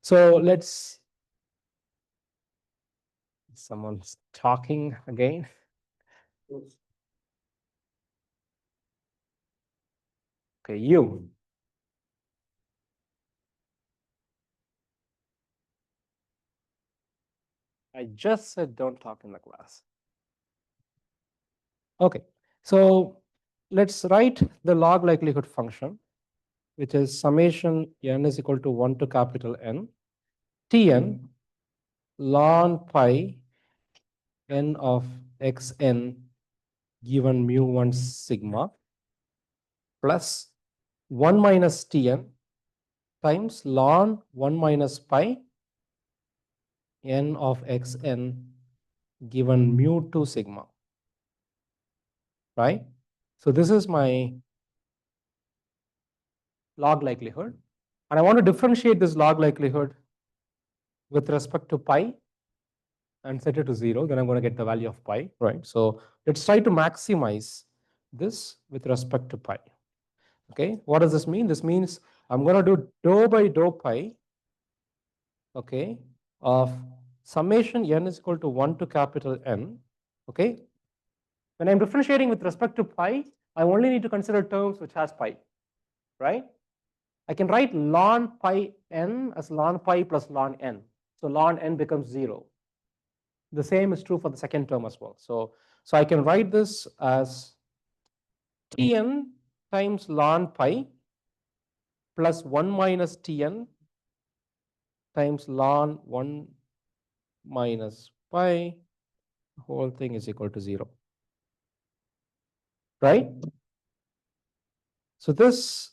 So let's, someone's talking again. Okay, you. I just said don't talk in the class. Okay, so let's write the log likelihood function, which is summation n is equal to 1 to capital N, Tn ln pi n of xn given mu1 sigma plus 1 minus Tn times ln 1 minus pi n of xn given mu2 sigma, right? So this is my log likelihood. And I want to differentiate this log likelihood with respect to pi and set it to 0. Then I'm going to get the value of pi, right? So let's try to maximize this with respect to pi. Okay, what does this mean? This means I'm going to do dou by dou pi, okay, of summation n is equal to 1 to capital N. Okay, when I'm differentiating with respect to pi, I only need to consider terms which has pi, right? I can write ln pi n as ln pi plus ln n. So ln n becomes 0. The same is true for the second term as well. So I can write this as Tn times ln pi plus 1 minus Tn times ln 1 minus pi, the whole thing is equal to 0. Right? So this,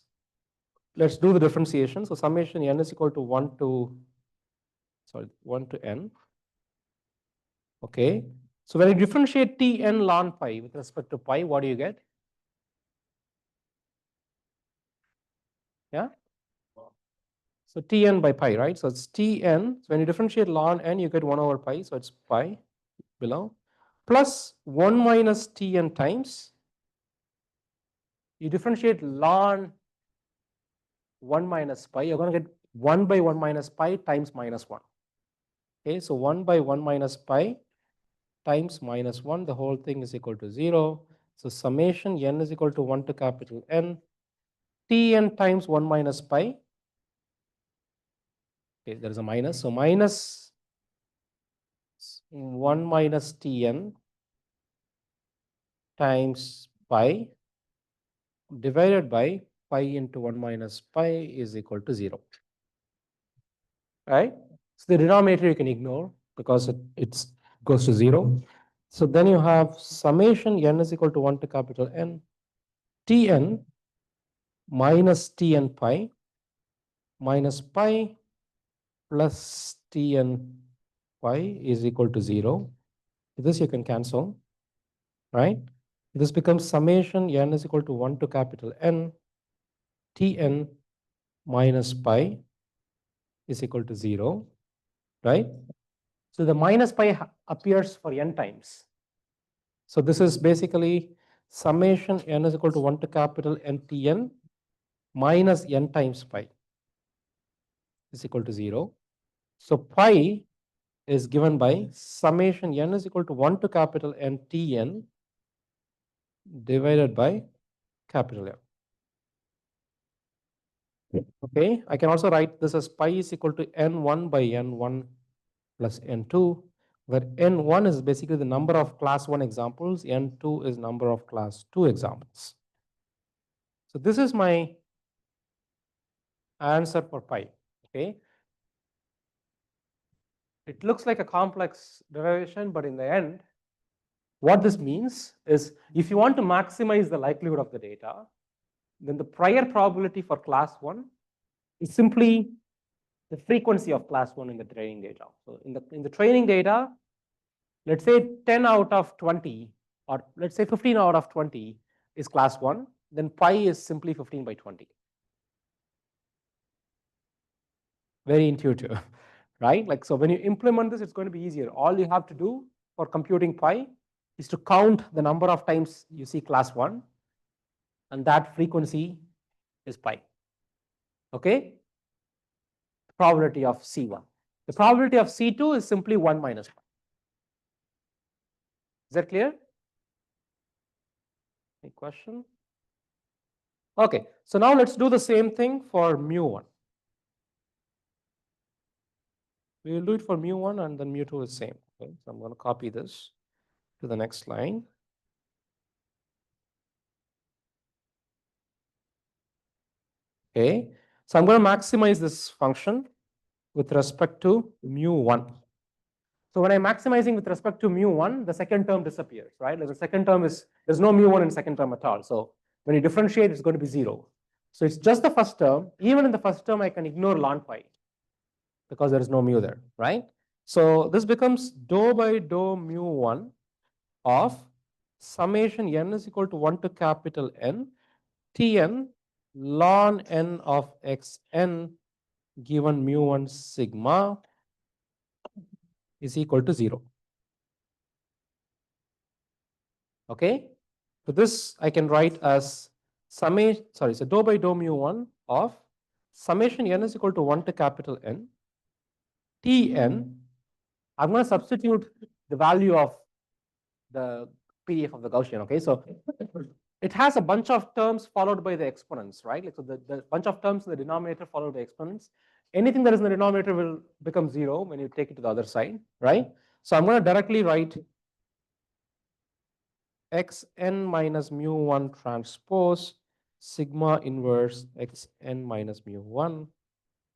let's do the differentiation. So summation n is equal to 1 to n. Okay. So when you differentiate Tn ln pi with respect to pi, what do you get? Yeah. So Tn by pi, right? So it's Tn. So when you differentiate ln n, you get 1 over pi. So it's pi below plus 1 minus Tn times. You differentiate ln 1 minus pi, you're going to get 1 by 1 minus pi times minus 1. Okay, so 1 by 1 minus pi times minus 1, the whole thing is equal to 0. So summation n is equal to 1 to capital N, Tn times 1 minus pi. Okay, there is a minus. So minus 1 minus Tn times pi divided by pi into 1 minus pi is equal to 0. Right? So the denominator you can ignore because it goes to 0. So then you have summation n is equal to 1 to capital N, Tn minus Tn pi minus pi plus Tn pi is equal to 0. This you can cancel, right? This becomes summation n is equal to 1 to capital N, Tn minus pi is equal to 0, right? So the minus pi appears for n times. So this is basically summation n is equal to 1 to capital N Tn minus n times pi is equal to 0. So pi is given by summation n is equal to 1 to capital N Tn divided by capital N. Okay, I can also write this as pi is equal to n1 by n1 plus n2, where n1 is basically the number of class 1 examples, n2 is number of class 2 examples. So this is my answer for pi. Okay, it looks like a complex derivation, but in the end, what this means is if you want to maximize the likelihood of the data, then the prior probability for class 1 is simply the frequency of class 1 in the training data. So in the training data, let's say 10 out of 20, or let's say 15 out of 20 is class 1, then pi is simply 15 by 20. Very intuitive, right? Like, so when you implement this, it's going to be easier. All you have to do for computing pi is to count the number of times you see class 1, and that frequency is pi. Okay? probability of C1. The probability of C2 is simply 1 minus 1. Is that clear? Any question? Okay, so now let's do the same thing for mu1. We will do it for mu1 and then mu2 is same. Okay, so I'm going to copy this to the next line. Okay, so I'm going to maximize this function with respect to mu1. So when I'm maximizing with respect to mu1, the second term disappears, right? Like the second term is, there's no mu1 in second term at all. So when you differentiate, it's going to be 0. So it's just the first term. Even in the first term, I can ignore ln pi because there is no mu there, right? So this becomes dou by dou mu1 of summation n is equal to 1 to capital N Tn ln n of xn given mu1 sigma is equal to 0. Okay, so this I can write as summation, so dou by dou mu1 of summation n is equal to 1 to capital N Tn. I'm going to substitute the value of the PDF of the Gaussian. Okay, so it has a bunch of terms followed by the exponents, right? Like so the bunch of terms in the denominator followed by exponents. Anything that is in the denominator will become 0 when you take it to the other side, right? So I'm going to directly write xn minus mu1 transpose sigma inverse xn minus mu1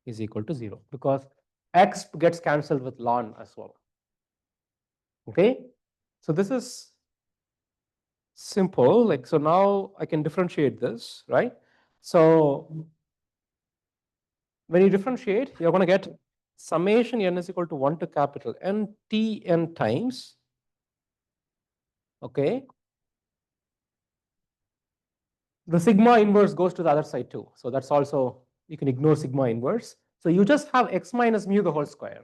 is equal to 0 because x gets cancelled with ln as well. Okay, so this is simple. Like so now I can differentiate this, right? So when you differentiate, you're going to get summation n is equal to 1 to capital N Tn times, okay, the sigma inverse goes to the other side too. So that's also, you can ignore sigma inverse. So you just have x minus mu the whole square.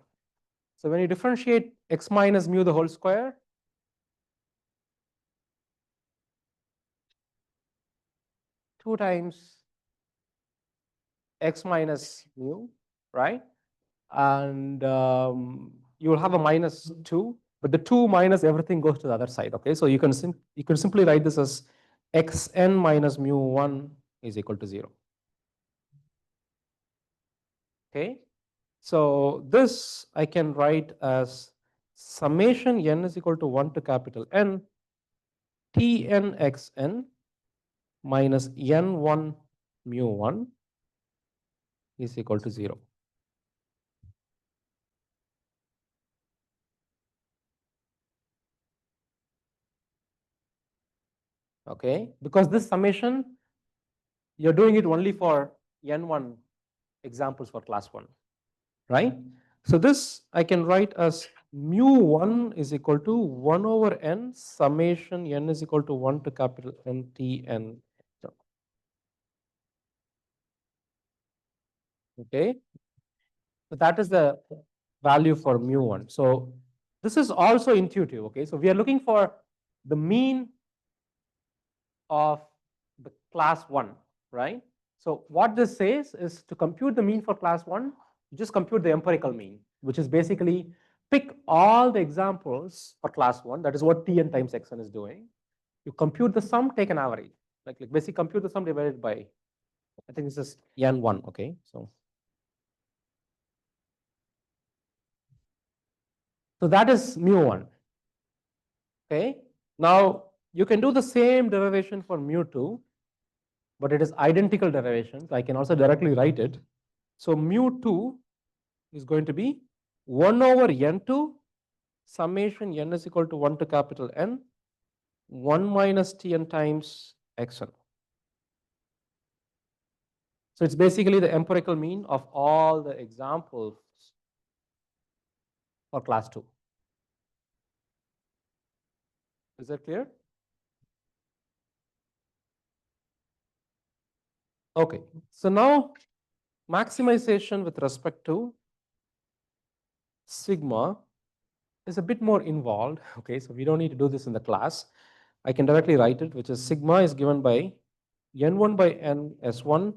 So when you differentiate x minus mu the whole square, two times x minus mu, right? And you will have a minus 2, but the 2 minus everything goes to the other side. Okay, so you can simply write this as xn minus mu1 is equal to 0. Okay, so this I can write as summation n is equal to 1 to capital N Tn xn minus n1 mu1 is equal to 0. Okay, because this summation, you're doing it only for n1 examples for class 1, right? So this I can write as mu1 is equal to 1 over n summation n is equal to 1 to capital N Tn. Okay, so that is the value for mu1. So this is also intuitive. Okay, so we are looking for the mean of the class 1, right? So what this says is to compute the mean for class 1, you just compute the empirical mean, which is basically pick all the examples for class 1. That is what Tn times xn is doing. You compute the sum, take an average. Like basically compute the sum divided by, I think this is n1. Okay, so that is mu1. Okay, now you can do the same derivation for mu2, but it is identical derivation. So I can also directly write it. So mu2 is going to be 1 over n2 summation n is equal to 1 to capital N 1 minus Tn times xn. So it's basically the empirical mean of all the examples for class 2. Is that clear? Okay, so now maximization with respect to sigma is a bit more involved. Okay, so we don't need to do this in the class. I can directly write it, which is sigma is given by n1 by n s1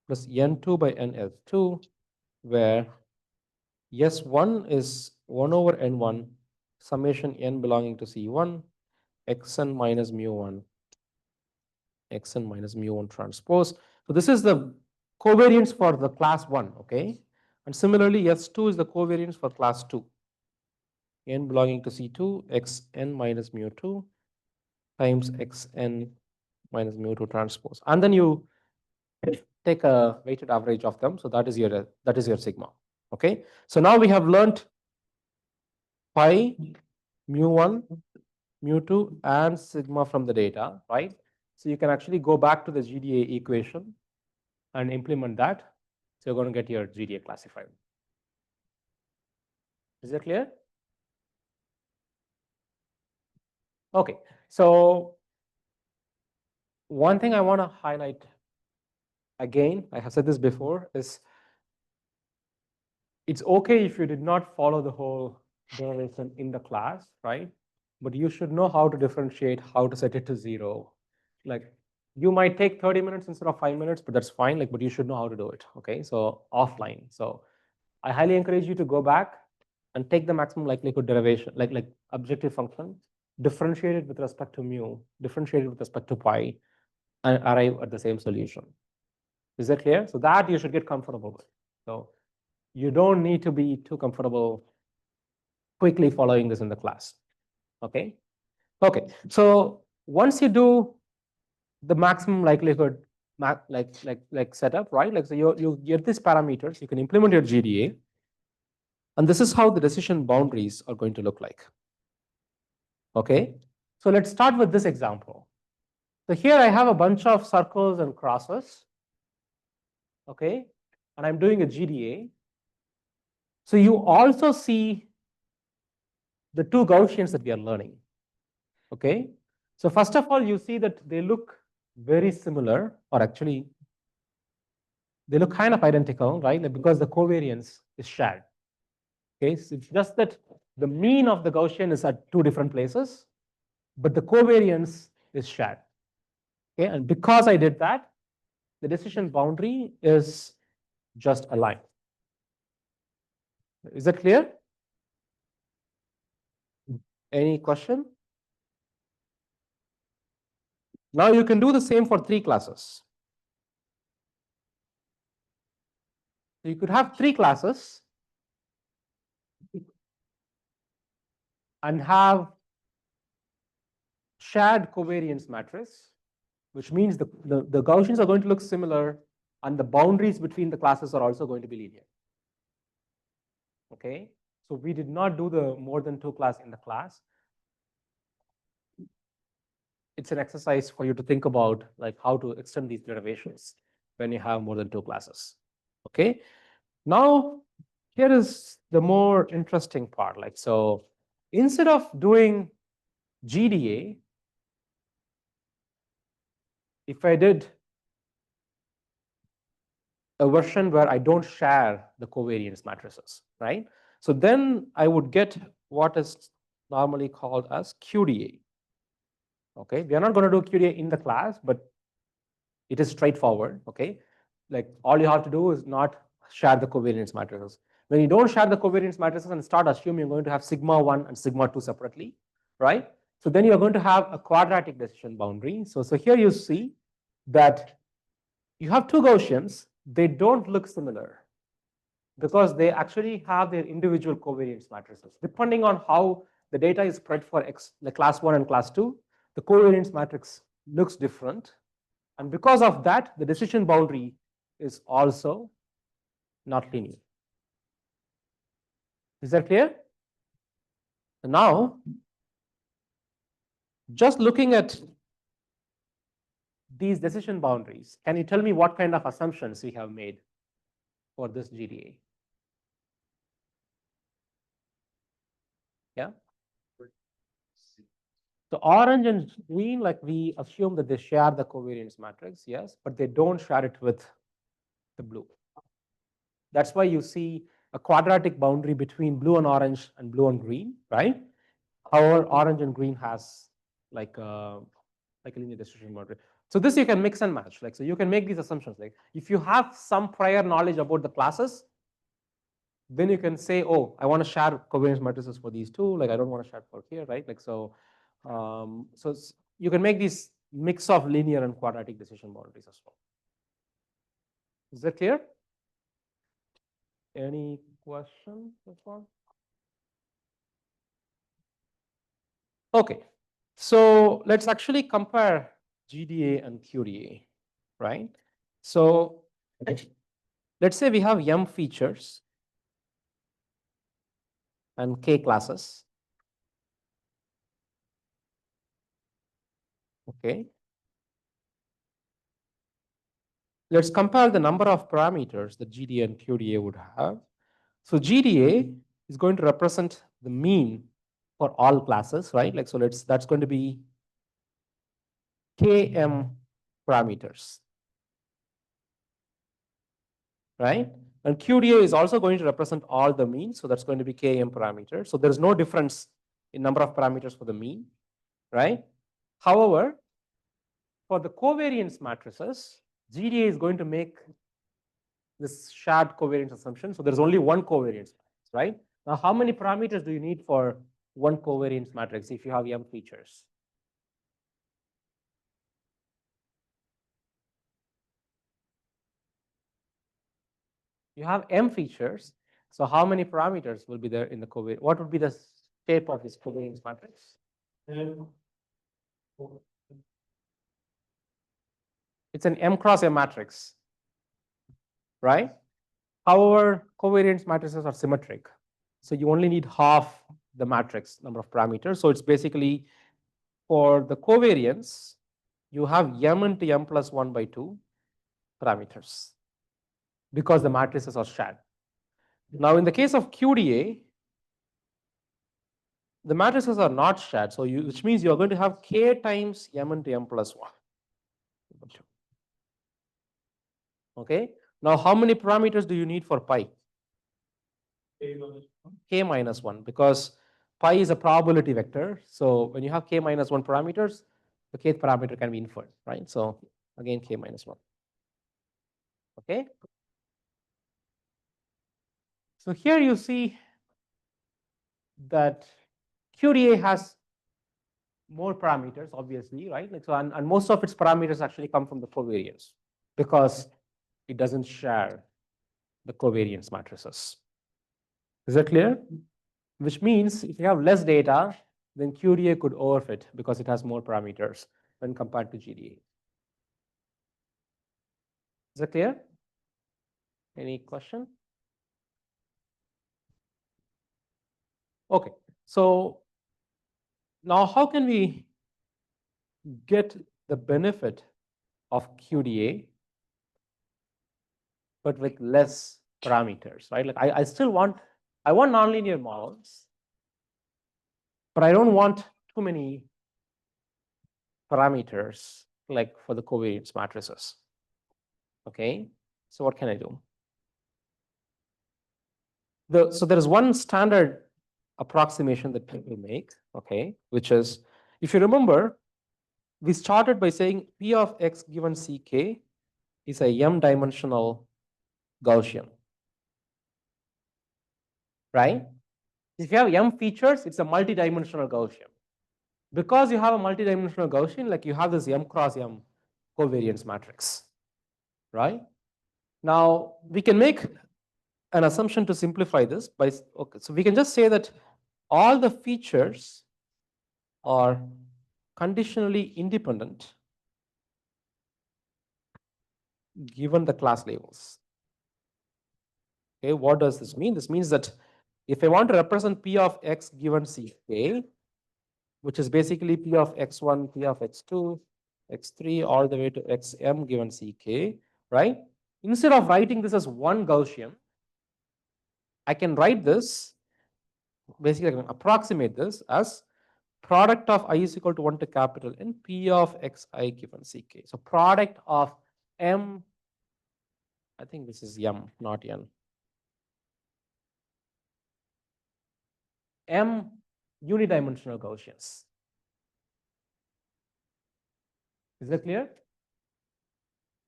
plus n2 by n s2, where S1 is 1 over n1 summation n belonging to C1 xn minus mu1 xn minus mu1 transpose. So this is the covariance for the class 1, okay? And similarly, S2 is the covariance for class 2. N belonging to C2 xn minus mu2 times xn minus mu2 transpose. And then you take a weighted average of them. So that is your sigma, okay? So now we have learned pi, mu1, mu2, and sigma from the data, right? So you can actually go back to the GDA equation and implement that. So you're going to get your GDA classified. Is that clear? Okay. So one thing I want to highlight again, I have said this before, is it's okay if you did not follow the whole derivation in the class, right? But you should know how to differentiate, how to set it to 0. Like you might take 30 minutes instead of 5 minutes, but that's fine. Like, but you should know how to do it. Okay. So offline. So I highly encourage you to go back and take the maximum likelihood derivation, like objective function, differentiate it with respect to mu, differentiate it with respect to pi, and arrive at the same solution. Is that clear? So that you should get comfortable with. So you don't need to be too comfortable quickly following this in the class. Okay. Okay. So once you do the maximum likelihood setup, right? Like so you get these parameters, you can implement your GDA, and this is how the decision boundaries are going to look like. Okay. So let's start with this example. So here I have a bunch of circles and crosses. Okay. And I'm doing a GDA. So you also see the two Gaussians that we are learning. Okay. So first of all, you see that they look very similar, or actually they look kind of identical, right? Because the covariance is shared. Okay. So it's just that the mean of the Gaussian is at two different places, but the covariance is shared. Okay. And because I did that, the decision boundary is just a line. Is that clear? Any question? Now you can do the same for 3 classes. So you could have 3 classes and have shared covariance matrix, which means the Gaussians are going to look similar and the boundaries between the classes are also going to be linear. Okay, so we did not do the more than 2 class in the class. It's an exercise for you to think about, like how to extend these derivations when you have more than 2 classes. Okay, now here is the more interesting part. Like, so instead of doing GDA, if I did a version where I don't share the covariance matrices, right? So then I would get what is normally called as QDA. Okay, we are not going to do QDA in the class, but it is straightforward. Okay, like all you have to do is not share the covariance matrices. When you don't share the covariance matrices and start assuming you're going to have sigma 1 and sigma 2 separately, right? So then you're going to have a quadratic decision boundary. So here you see that you have 2 Gaussians. They don't look similar because they actually have their individual covariance matrices. Depending on how the data is spread for the class 1 and class 2, the covariance matrix looks different. And because of that, the decision boundary is also not linear. Is that clear? Now, just looking at these decision boundaries, can you tell me what kind of assumptions we have made for this GDA? Yeah. So orange and green, like we assume that they share the covariance matrix, yes, but they don't share it with the blue. That's why you see a quadratic boundary between blue and orange and blue and green, right? However, orange and green has like a linear distribution boundary. So this you can mix and match. Like, so you can make these assumptions. Like if you have some prior knowledge about the classes, then you can say, oh, I want to share covariance matrices for these two. Like I don't want to share for here, right? Like so, you can make these mix of linear and quadratic decision boundaries as well. Is that clear? Any question so far? Okay, so let's actually compare GDA and QDA, right? So let's say we have M features and K classes. Okay. Let's compare the number of parameters that GDA and QDA would have. So GDA is going to represent the mean for all classes, right? Like so, that's going to be Km parameters, right? And QDA is also going to represent all the means, so that's going to be Km parameters. So there's no difference in number of parameters for the mean, right? However, for the covariance matrices, GDA is going to make this shared covariance assumption. So there's only one covariance, right? Now, how many parameters do you need for one covariance matrix if you have M features? You have M features. So how many parameters will be there in the covariance? What would be the shape of this covariance matrix? It's an M cross M matrix, right? However, covariance matrices are symmetric. So you only need half the matrix number of parameters. So it's basically for the covariance, you have M into M plus 1 by 2 parameters because the matrices are shared. Now, in the case of QDA, the matrices are not shared, so which means you're going to have K times M into M plus 1. Okay. Now, how many parameters do you need for pi? K minus 1, because pi is a probability vector. So when you have K minus 1 parameters, the kth parameter can be inferred, right? So again, K minus 1. Okay. So here you see that QDA has more parameters, obviously, right? Like so, and most of its parameters actually come from the covariance because it doesn't share the covariance matrices. Is that clear? Which means if you have less data, then QDA could overfit because it has more parameters when compared to GDA. Is that clear? Any question? Okay, so now how can we get the benefit of QDA but with less parameters, right? Like I still want, I want nonlinear models, but I don't want too many parameters like for the covariance matrices. Okay, so what can I do? So there is one standard approximation that people make, okay, which is, if you remember, we started by saying P of x given Ck is a m-dimensional Gaussian, right? If you have m features, it's a multi-dimensional Gaussian. Because you have a multi-dimensional Gaussian, like you have this m cross m covariance matrix, right? Now, we can make an assumption to simplify this by, okay, so we can just say that all the features are conditionally independent given the class labels. Okay, what does this mean? This means that if I want to represent P of x given Ck, which is basically P of x1, P of x2, x3, all the way to xm given Ck, right? Instead of writing this as one Gaussian, I can write this, basically I can approximate this as product of I is equal to 1 to capital N, P of xi given Ck. So product of m, I think this is m, not n. M unidimensional Gaussians. Is that clear?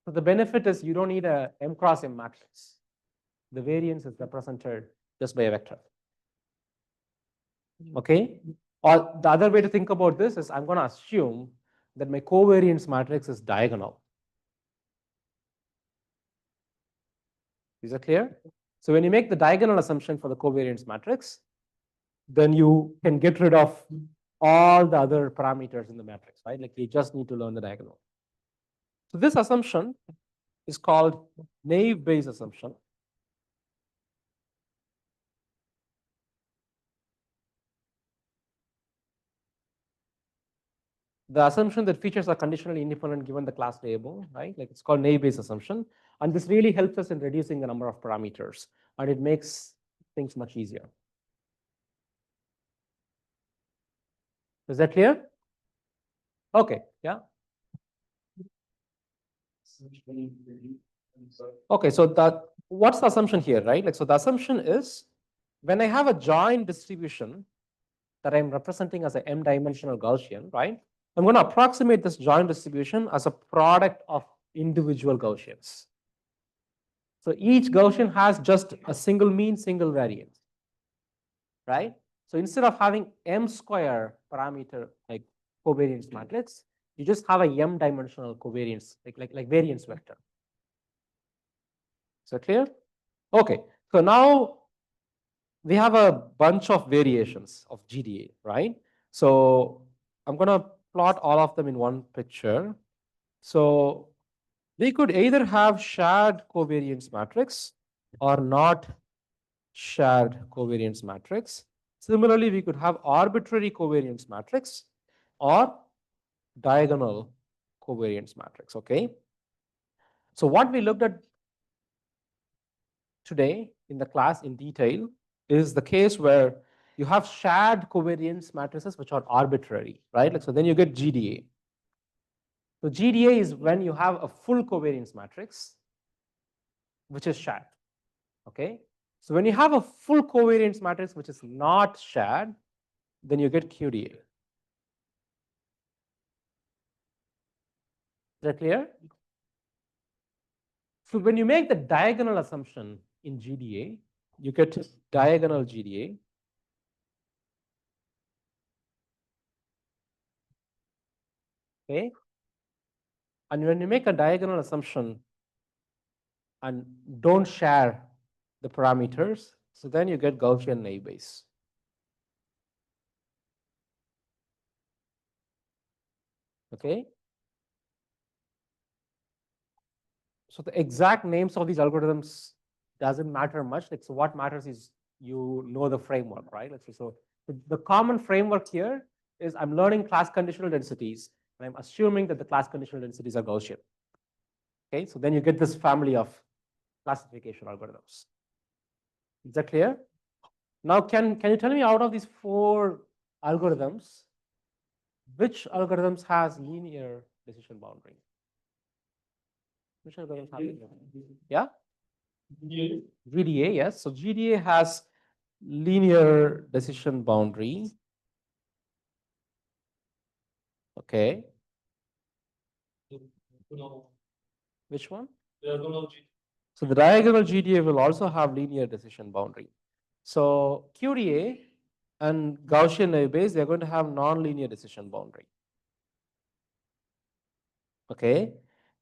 So the benefit is you don't need a m cross m matrix. The variance is represented just by a vector. Okay? Or the other way to think about this is I'm going to assume that my covariance matrix is diagonal. Is that clear? So when you make the diagonal assumption for the covariance matrix, then you can get rid of all the other parameters in the matrix, right? Like you just need to learn the diagonal. So this assumption is called naive Bayes assumption. The assumption that features are conditionally independent given the class label, right? Like it's called naive Bayes assumption. And this really helps us in reducing the number of parameters. And it makes things much easier. Is that clear? Okay, yeah. Okay, so what's the assumption here, right? Like, so the assumption is when I have a joint distribution that I'm representing as a m-dimensional Gaussian, right? I'm going to approximate this joint distribution as a product of individual Gaussians. So each Gaussian has just a single mean, single variance, right? So instead of having m square parameter like covariance matrix, you just have a m-dimensional covariance, like variance vector. Is that clear? Okay, so now we have a bunch of variations of GDA, right? So I'm going to plot all of them in one picture. So we could either have shared covariance matrix or not shared covariance matrix. Similarly, we could have arbitrary covariance matrix or diagonal covariance matrix, okay? So what we looked at today in the class in detail is the case where you have shared covariance matrices which are arbitrary, right? Like, so then you get GDA. So GDA is when you have a full covariance matrix which is shared, okay? So when you have a full covariance matrix which is not shared, then you get QDA. Is that clear? So when you make the diagonal assumption in GDA, you get diagonal GDA. Okay? And when you make a diagonal assumption and don't share the parameters, so then you get Gaussian naive Bayes. Okay? So the exact names of these algorithms doesn't matter much. Like, so what matters is you know the framework, right? So the common framework here is I'm learning class conditional densities, and I'm assuming that the class conditional densities are Gaussian. Okay, so then you get this family of classification algorithms. Is that clear? Now, can you tell me out of these 4 algorithms, which algorithms has linear decision boundary? Which algorithms have linear? Yeah? GDA, yes. So GDA has linear decision boundary. Okay. Which one? So the diagonal GDA will also have linear decision boundary. So QDA and Gaussian naive Bayes, they're going to have non-linear decision boundary. Okay.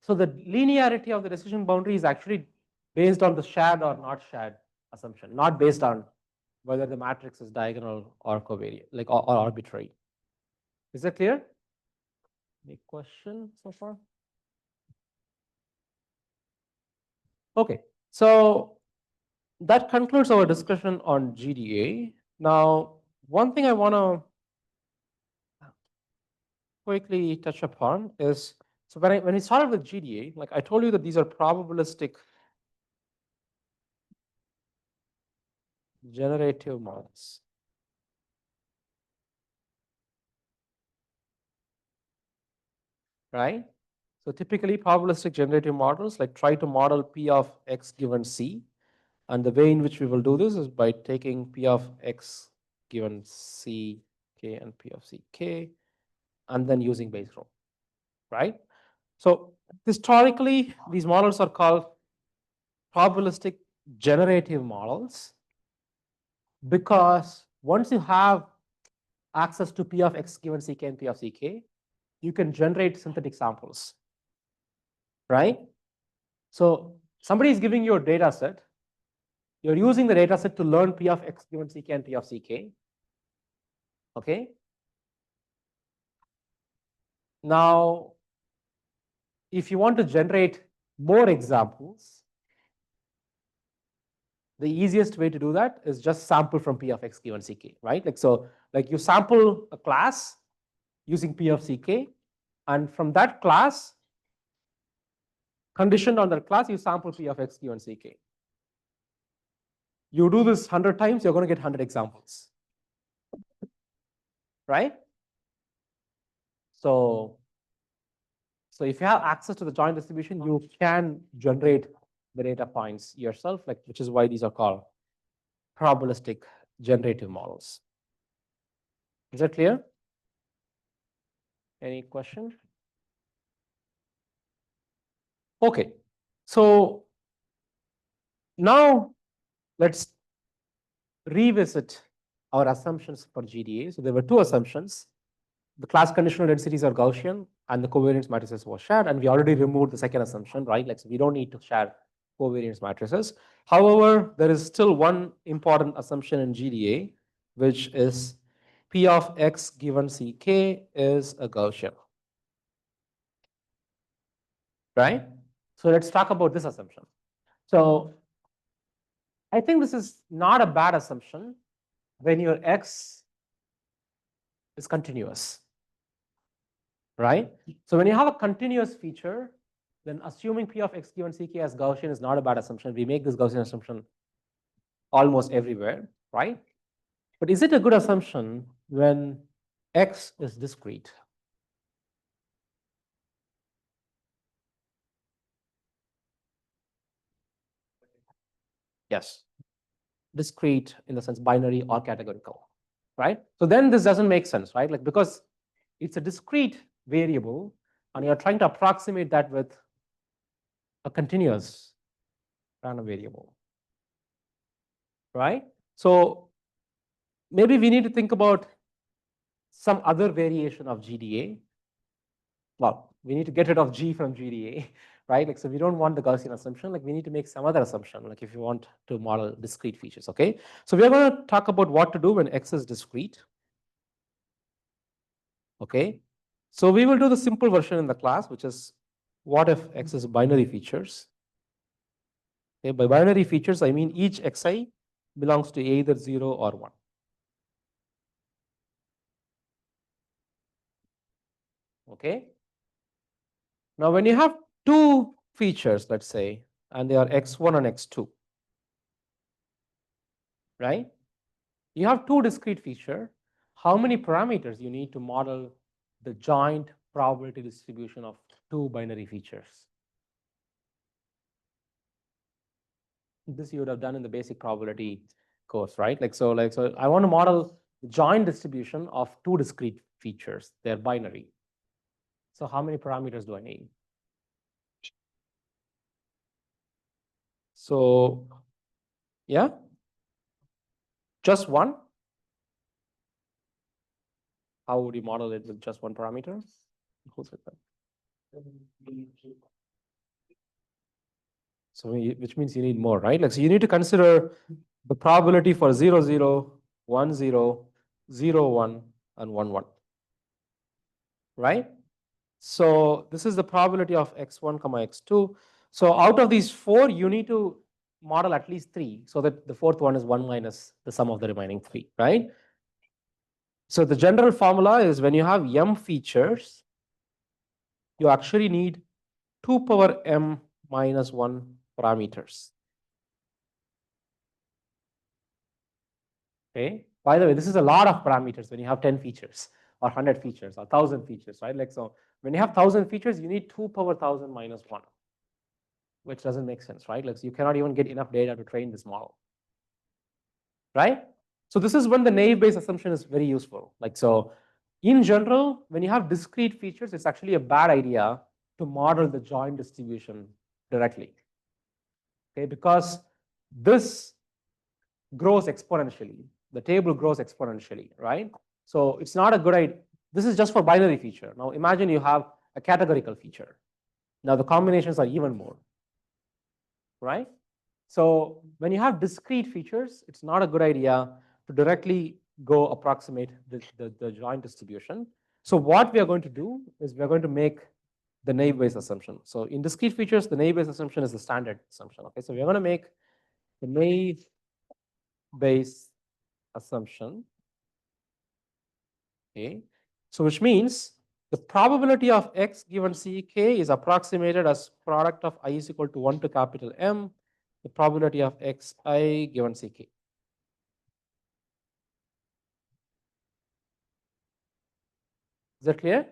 So the linearity of the decision boundary is actually based on the shared or not shared assumption, not based on whether the matrix is diagonal or covariant, like or arbitrary. Is that clear? Any question so far? Okay, so that concludes our discussion on GDA. Now, one thing I want to quickly touch upon is, so when we started with GDA, like I told you that these are probabilistic generative models. Right? So typically probabilistic generative models like try to model P of X given C. And the way in which we will do this is by taking P of X given C, K, and P of C, K, and then using Bayes rule, right? So historically, these models are called probabilistic generative models. because once you have access to P of X given Ck and P of Ck, you can generate synthetic samples, right? So somebody is giving you a data set. You're using the data set to learn P of X given Ck and P of Ck. Okay. Now, if you want to generate more examples, the easiest way to do that is just sample from P of X given Ck, right? Like you sample a class using P of Ck, and from that class, conditioned on that class, you sample P of X given Ck. You do this 100 times, you're going to get 100 examples, right? So if you have access to the joint distribution, you can generate the data points yourself, like, which is why these are called probabilistic generative models. Is that clear? Any question? Okay, so now let's revisit our assumptions for GDA. So there were two assumptions. The class conditional densities are Gaussian and the covariance matrices were shared, and we already removed the second assumption, right? Like, so we don't need to share covariance matrices. However, there is still one important assumption in GDA, which is P of X given Ck is a Gaussian, right? So let's talk about this assumption. So I think this is not a bad assumption when your X is continuous, right? So when you have a continuous feature, then assuming P of X given Ck as Gaussian is not a bad assumption. We make this Gaussian assumption almost everywhere, right? But is it a good assumption when X is discrete? Yes. Discrete in the sense binary or categorical, right? So then this doesn't make sense, right? Like, because it's a discrete variable and you're trying to approximate that with a continuous random variable, right? So maybe we need to think about some other variation of GDA. Well, we need to get rid of G from GDA, right? Like, so we don't want the Gaussian assumption. Like, we need to make some other assumption, like if you want to model discrete features, okay? So we are going to talk about what to do when X is discrete, okay? So we will do the simple version in the class, which is what if X is binary features? Okay, by binary features, I mean each Xi belongs to either 0 or 1. Okay. Now, when you have two features, let's say, and they are X1 and X2, right? You have two discrete features. How many parameters you need to model the joint probability distribution of two binary features? This you would have done in the basic probability course, right? So I want to model the joint distribution of two discrete features. They're binary. So how many parameters do I need? So yeah, just one. How would you model it with just one parameter? So which means you need more, right? Like, so you need to consider the probability for 0, 0, 1, 0, 0, 1, and 1, 1, right? So this is the probability of x1, x2. So out of these four, you need to model at least three, so that the fourth one is 1 minus the sum of the remaining three, right? So the general formula is when you have m features, you actually need 2 power m minus 1 parameters. Okay. By the way, this is a lot of parameters when you have 10 features or 100 features or 1,000 features, right? Like, so when you have 1,000 features, you need 2 power 1,000 minus 1, which doesn't make sense, right? Like, so you cannot even get enough data to train this model, right? So this is when the naive-Bayes assumption is very useful. Like, so in general, when you have discrete features, it's actually a bad idea to model the joint distribution directly, okay? Because this grows exponentially. the table grows exponentially, right? So it's not a good idea. This is just for binary feature. Now imagine you have a categorical feature. Now the combinations are even more, right? So when you have discrete features, it's not a good idea to directly go approximate the joint distribution. So what we are going to do is we are going to make the naive Bayes assumption. So in discrete features, the naive Bayes assumption is the standard assumption. Okay, so we are going to make the naive Bayes assumption. Okay, so which means the probability of x given ck is approximated as product of I is equal to 1 to capital M, the probability of xi given ck. Is that clear?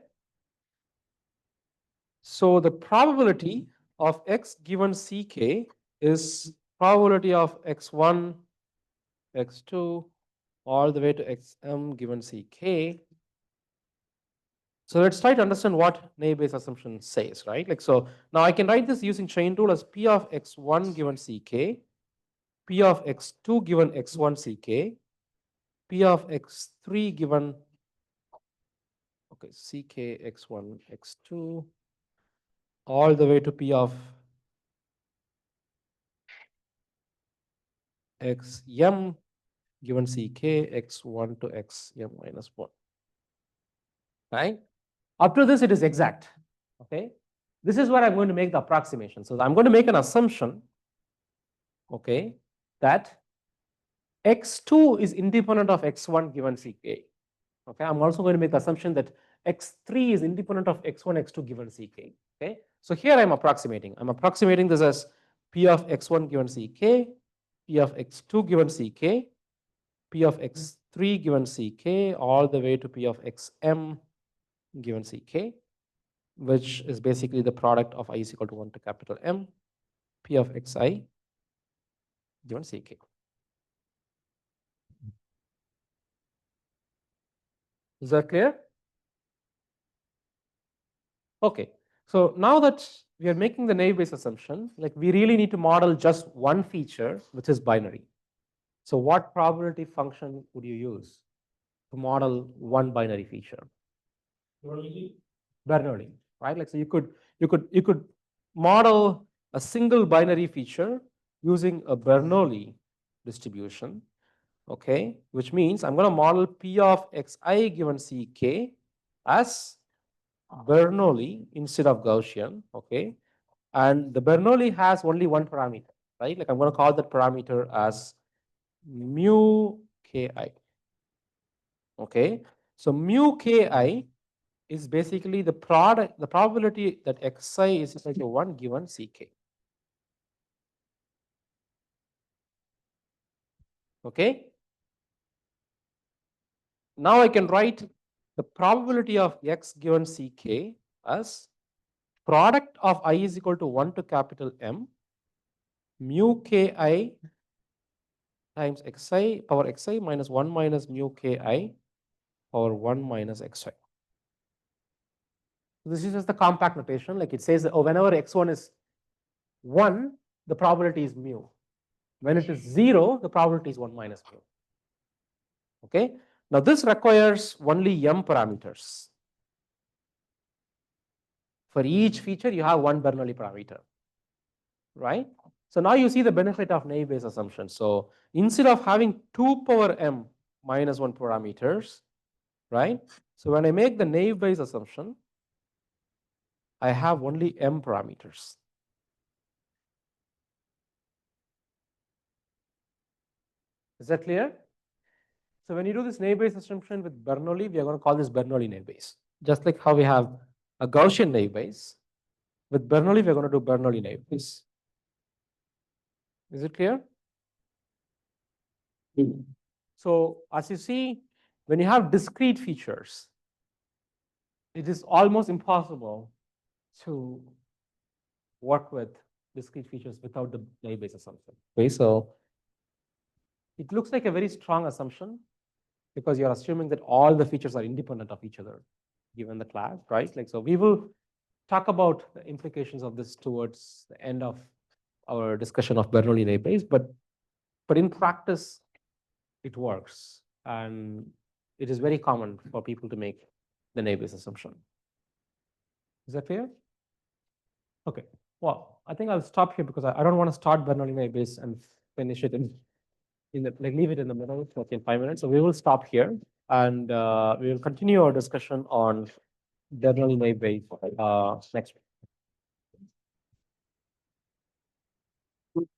So the probability of x given ck is probability of x1, x2, all the way to xm given ck. So let's try to understand what naive Bayes assumption says, right? Like, so now I can write this using chain rule as p of x1 given ck, p of x2 given x1 ck, p of x3 given, okay, ck x1 x2, all the way to p of xm given ck x1 to xm minus 1, right? Up to this, it is exact, okay? This is where I'm going to make the approximation. So I'm going to make an assumption, okay, that x2 is independent of x1 given ck. Okay, I'm also going to make the assumption that x3 is independent of x1, x2 given ck. Okay, so here I'm approximating. I'm approximating this as p of x1 given ck, p of x2 given ck, p of x3 given ck, all the way to p of xm given ck, which is basically the product of I is equal to 1 to capital M, p of xi given ck. Is that clear? Okay, so now that we are making the naive Bayes assumption, like we really need to model just one feature, which is binary. So what probability function would you use to model one binary feature? Bernoulli, right? Like, so you could model a single binary feature using a Bernoulli distribution, okay? Which means I'm going to model p of xi given ck as Bernoulli instead of Gaussian, okay? And the Bernoulli has only one parameter, right? Like I'm going to call that parameter as mu ki, okay? So mu ki is basically the product, the probability that xi is equal to 1 given ck, okay? Now I can write the probability of x given ck as product of I is equal to 1 to capital M mu ki times xi power xi minus 1 minus mu ki power 1 minus xi. This is just the compact notation. Like it says, oh, whenever x1 is 1, the probability is mu. When it is 0, the probability is 1 minus mu. Okay. Now this requires only m parameters. For each feature, you have one Bernoulli parameter, right? So now you see the benefit of naive Bayes assumption. So instead of having 2 power m minus 1 parameters, right? So when I make the naive Bayes assumption, I have only m parameters. Is that clear? So when you do this naive Bayes assumption with Bernoulli, we are going to call this Bernoulli naive Bayes. Just like how we have a Gaussian naive Bayes, with Bernoulli, we are going to do Bernoulli naive Bayes. Is it clear? So as you see, when you have discrete features, it is almost impossible to work with discrete features without the naive Bayes assumption. Okay, so it looks like a very strong assumption because you're assuming that all the features are independent of each other given the class, right? Like, so we will talk about the implications of this towards the end of our discussion of Bernoulli naive Bayes, but in practice, it works. and it is very common for people to make the neighbors assumption. Is that clear? Okay. Well, I think I'll stop here because I don't want to start Bernoulli neighbors and finish it in the like leave it in the middle like in 5 minutes. So we will stop here and we will continue our discussion on Bernoulli neighbors next week.